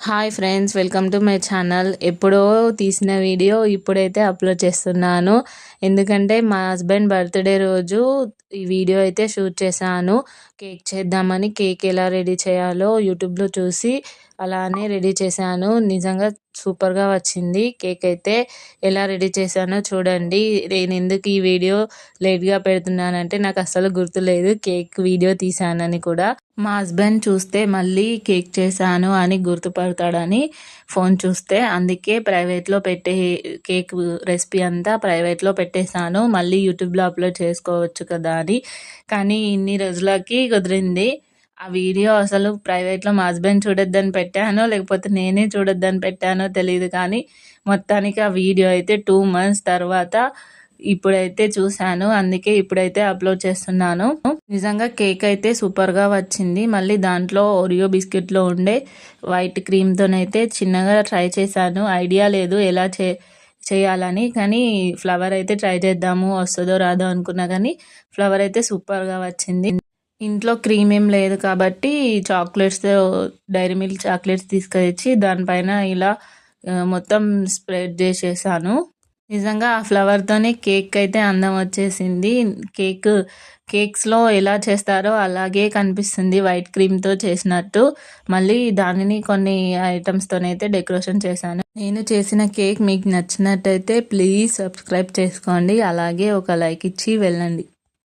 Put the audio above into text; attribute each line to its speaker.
Speaker 1: Hi friends, welcome to my channel. ఎప్పుడో తీసిన video ఇప్పుడైతే అప్లోడ్ చేస్తున్నాను. ఎందుకంటే మా హస్బెండ్ బర్త్డే రోజు ఈ వీడియో అయితే షూట్ చేశాను. కేక్ చేద్దామని కేక్ ఎలా రెడీ చేయాలో యూట్యూబ్లో చూసి అలానే రెడీ చేశాను. నిజంగా సూపర్గా వచ్చింది. కేక్ అయితే ఎలా రెడీ చేశానో చూడండి. నేను ఎందుకు ఈ వీడియో లేట్గా పెడుతున్నానంటే నాకు అస్సలు గుర్తులేదు కేక్ వీడియో తీశానని కూడా. మా హస్బెండ్ చూస్తే మళ్ళీ కేక్ చేశాను అని గుర్తుపడతాడని ఫోన్ చూస్తే అందుకే ప్రైవేట్లో కేక్ రెసిపీ అంతా ప్రైవేట్లో పెట్టేశాను. మళ్ళీ యూట్యూబ్లో అప్లోడ్ చేసుకోవచ్చు కదా అని. కానీ ఇన్ని రోజులకి కుదిరింది. ఆ వీడియో అసలు ప్రైవేట్లో మా హస్బెండ్ చూడొద్దని పెట్టానో లేకపోతే నేనే చూడొద్దని పెట్టానో తెలియదు, కానీ మొత్తానికి ఆ వీడియో అయితే 2 months తర్వాత ఇప్పుడైతే చూశాను. అందుకే ఇప్పుడైతే అప్లోడ్ చేస్తున్నాను. నిజంగా కేక్ అయితే సూపర్గా వచ్చింది. మళ్ళీ దాంట్లో ఓరియో బిస్కెట్లో ఉండే వైట్ క్రీమ్తోనైతే చిన్నగా ట్రై చేశాను. ఐడియా లేదు ఎలా చేయాలని, కానీ ఫ్లవర్ అయితే ట్రై చేద్దాము, వస్తుందో రాదో అనుకున్నా, కానీ ఫ్లవర్ అయితే సూపర్గా వచ్చింది. ఇంట్లో క్రీమ్ ఏం లేదు కాబట్టి చాక్లెట్స్, డైరీ మిల్క్ చాక్లెట్స్ తీసుకొచ్చి దానిపైన ఇలా మొత్తం స్ప్రెడ్ చేసేసాను. నిజంగా ఆ ఫ్లవర్తోనే కేక్ అయితే అందం వచ్చేసింది. కేక్స్లో ఎలా చేస్తారో అలాగే కనిపిస్తుంది, వైట్ క్రీమ్తో చేసినట్టు. మళ్ళీ దానిని కొన్ని ఐటమ్స్తోనైతే డెకరేషన్ చేశాను. నేను చేసిన కేక్ మీకు నచ్చినట్టయితే ప్లీజ్ సబ్స్క్రైబ్ చేసుకోండి, అలాగే ఒక లైక్ ఇచ్చి వెళ్ళండి.